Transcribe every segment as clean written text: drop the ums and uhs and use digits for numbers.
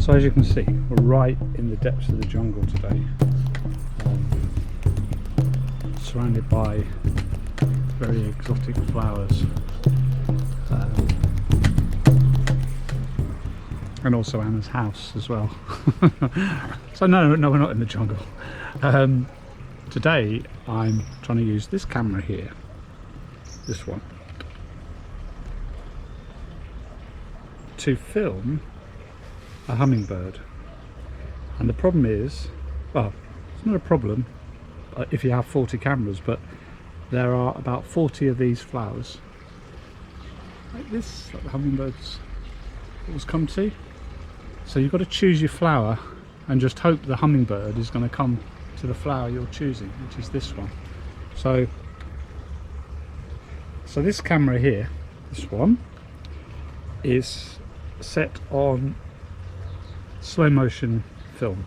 So as you can see, we're right in the depths of the jungle today, surrounded by very exotic flowers, and also Anna's house as well. So no, we're not in the jungle. Today I'm trying to use this camera here, this one, to film a hummingbird. And the problem is, well, it's not a problem if you have 40 cameras, but there are about 40 of these flowers like this that the hummingbirds always come to. So you've got to choose your flower and just hope the hummingbird is going to come to the flower you're choosing, which is this one. So this camera here, this one, is set on slow motion film.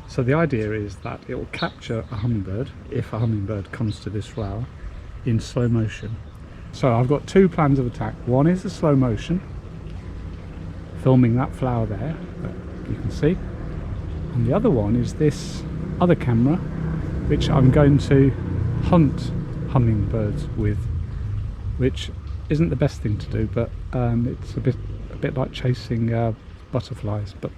So the idea is that it will capture a hummingbird, if a hummingbird comes to this flower, in slow motion. So I've got two plans of attack. One is the slow motion, filming that flower there that you can see, and the other one is this other camera, which I'm going to hunt hummingbirds with, which isn't the best thing to do, but it's a bit like chasing butterflies. But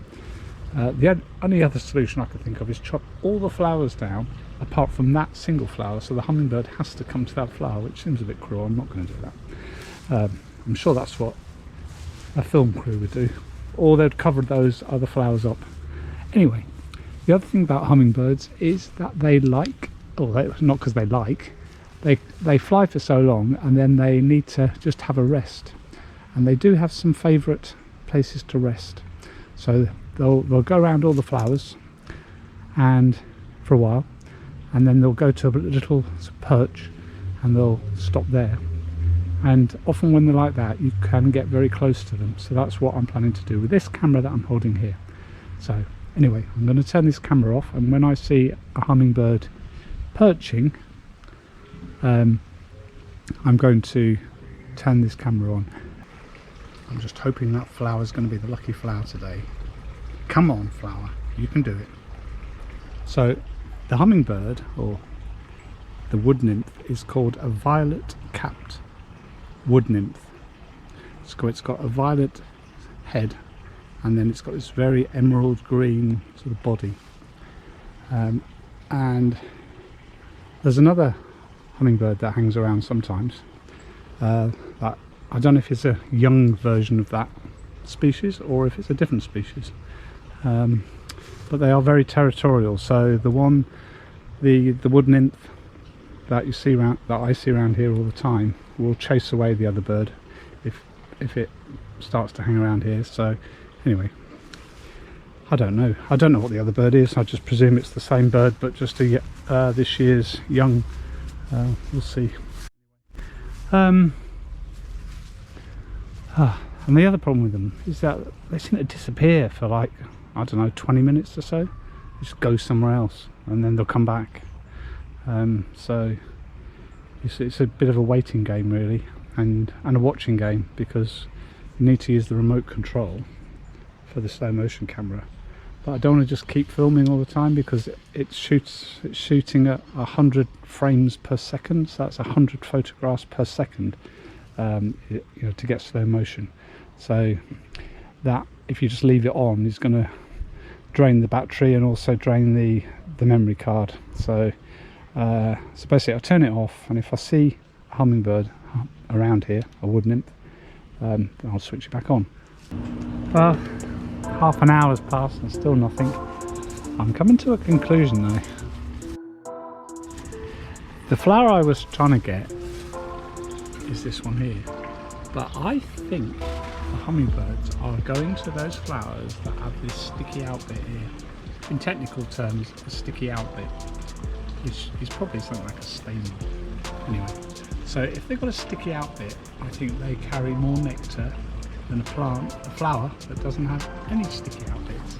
the only other solution I could think of is chop all the flowers down apart from that single flower, so the hummingbird has to come to that flower, which seems a bit cruel. I'm not going to do that. I'm sure that's what a film crew would do, or they'd cover those other flowers up. Anyway, the other thing about hummingbirds is that they like, not because they like, they fly for so long and then they need to just have a rest, and they do have some favourite places to rest. So they'll go around all the flowers and for a while, and then they'll go to a little perch and they'll stop there. And often when they're like that, you can get very close to them. So that's what I'm planning to do with this camera that I'm holding here. So anyway, I'm going to turn this camera off, and when I see a hummingbird perching, I'm going to turn this camera on. I'm just hoping that flower is going to be the lucky flower today. Come on, flower, you can do it. So the hummingbird, or the wood nymph, is called a violet-capped wood nymph. It's got a violet head, and then it's got this very emerald green sort of body. And there's another hummingbird that hangs around sometimes. That I don't know if it's a young version of that species or if it's a different species. But they are very territorial. So the wood nymph that you see around, that I see around here all the time, will chase away the other bird if it starts to hang around here. So anyway, I don't know what the other bird is. I just presume it's the same bird, but just this year's young. We'll see. And the other problem with them is that they seem to disappear for, like, I don't know, 20 minutes or so. Just go somewhere else and then they'll come back. So it's a bit of a waiting game really, and a watching game, because you need to use the remote control for the slow motion camera. But I don't want to just keep filming all the time, because it's shooting at 100 frames per second, so that's 100 photographs per second, to get slow motion. So that, if you just leave it on, is going to drain the battery and also drain the memory card. So basically I'll turn it off, and if I see a hummingbird around here, a wood nymph, then I'll switch it back on. Well, half an hour has passed and still nothing. I'm coming to a conclusion though. The flower I was trying to get is this one here, but I think the hummingbirds are going to those flowers that have this sticky out bit here. In technical terms, a sticky out bit, which is probably something like a stamen. Anyway, so if they've got a sticky out bit, I think they carry more nectar than a flower that doesn't have any sticky out bits.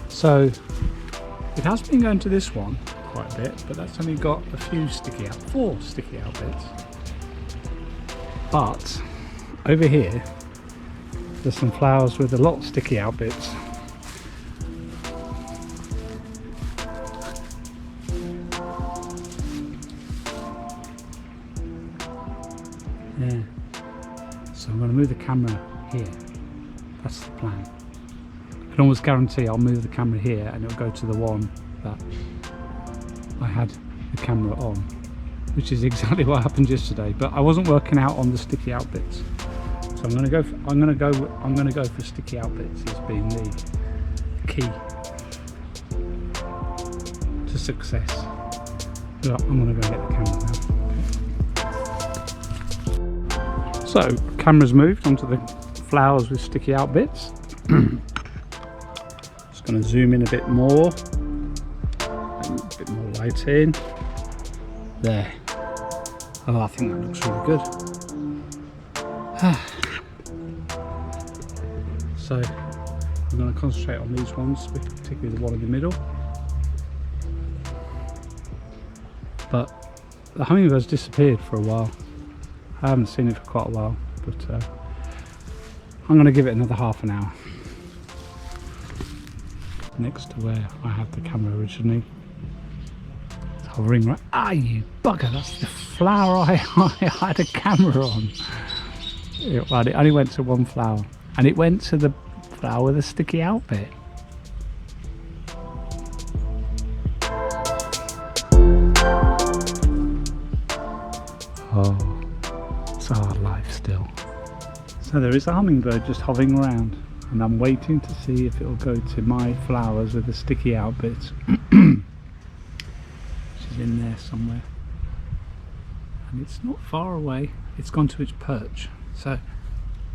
So it has been going to this one quite a bit, but that's only got a few 4 sticky out bits. But over here there's some flowers with a lot of sticky out bits, Yeah. So I'm going to move the camera here. That's the plan. I can almost guarantee I'll move the camera here and it'll go to the one that I had the camera on, which is exactly what happened yesterday. But I wasn't working out on the sticky out bits, so I'm going to go for sticky out bits as being the key to success. So I'm going to go get the camera now. So camera's moved onto the flowers with sticky out bits. Just going to zoom in a bit more, and a bit more light in. There. Oh, I think that looks really good. So I'm going to concentrate on these ones, particularly the one in the middle. But the hummingbird's disappeared for a while. I haven't seen it for quite a while, but I'm going to give it another half an hour. Next to where I had the camera originally. It's hovering right. Ah, you bugger! That's the flower I had a camera on. Well, it only went to one flower, and it went to the flower with a sticky out bit. Oh, it's a hard life still. So there is a hummingbird just hovering around, and I'm waiting to see if it'll go to my flowers with the sticky out bits. She's in there somewhere, and it's not far away. It's gone to its perch, so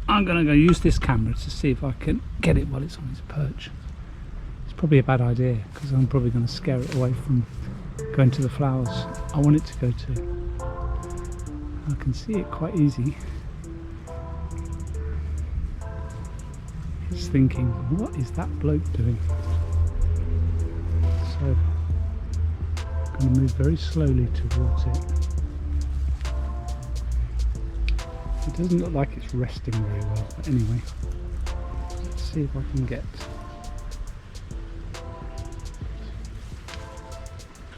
I'm going to go use this camera to see if I can get it while it's on its perch. It's probably a bad idea because I'm probably going to scare it away from going to the flowers I want it to go to. I can see it quite easy. It's thinking, what is that bloke doing? So I'm going to move very slowly towards it. It doesn't look like it's resting very well, but anyway, let's see if I can get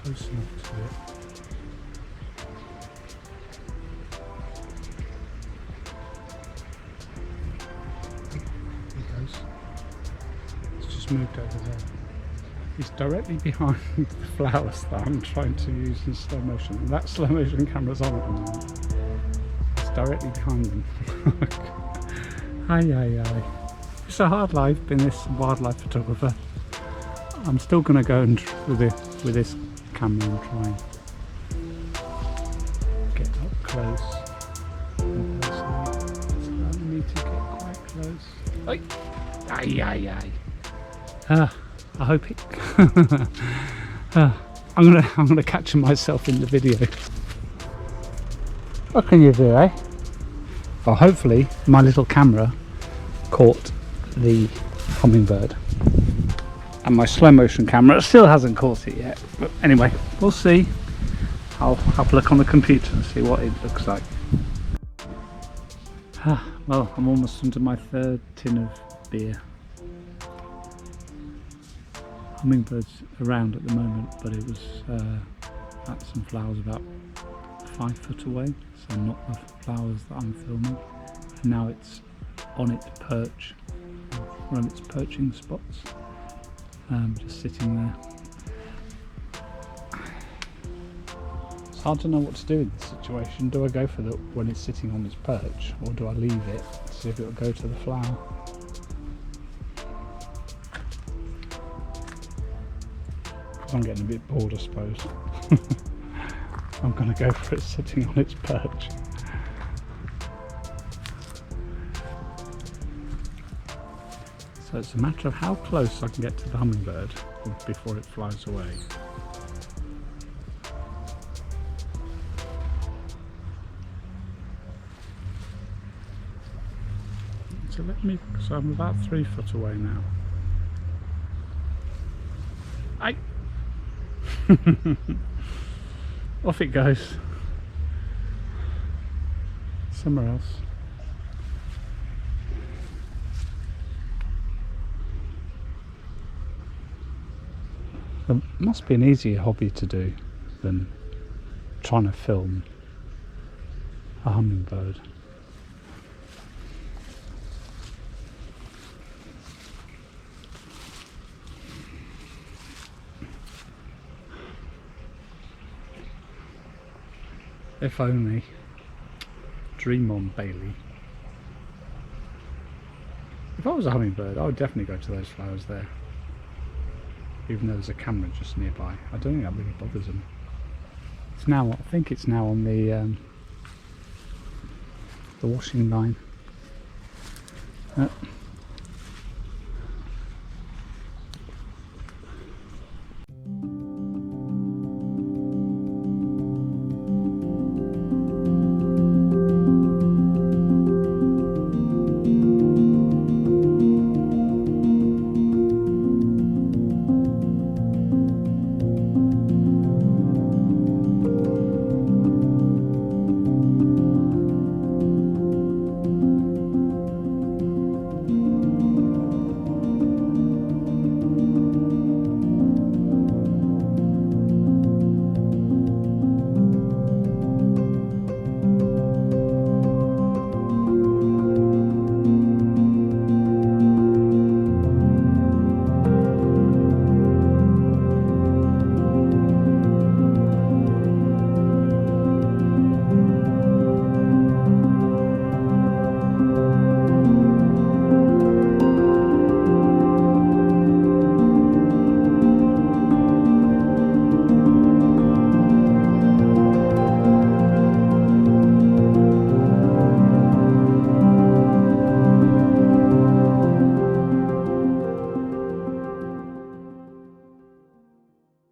close enough to it. Moved over there. He's directly behind the flowers that I'm trying to use in slow motion. And that slow motion camera's on at the moment. It's directly behind them. Aye, aye, aye. It's a hard life being this wildlife photographer. I'm still going to go and with this camera and try and get up close. I need to get quite close. Aye, aye, aye, aye. I hope it. I'm gonna catch myself in the video. What can you do, eh? Well, hopefully my little camera caught the hummingbird, and my slow motion camera still hasn't caught it yet. But anyway, we'll see. I'll have a look on the computer and see what it looks like. Well, I'm almost into my third tin of beer. Hummingbirds around at the moment, but it was at some flowers about 5 foot away, so not the flowers that I'm filming. And now it's on its perch, one of its perching spots, just sitting there. It's hard to know what to do in this situation. Do I go for the when it's sitting on its perch, or do I leave it to see if it'll go to the flower? I'm getting a bit bored, I suppose. I'm going to go for it sitting on its perch. So it's a matter of how close I can get to the hummingbird before it flies away. So I'm about 3 foot away now. Off it goes. Somewhere else. There must be an easier hobby to do than trying to film a hummingbird. If only. Dream on, Bailey. If I was a hummingbird, I would definitely go to those flowers there. Even though there's a camera just nearby. I don't think that really bothers them. It's now, I think it's now on the washing line.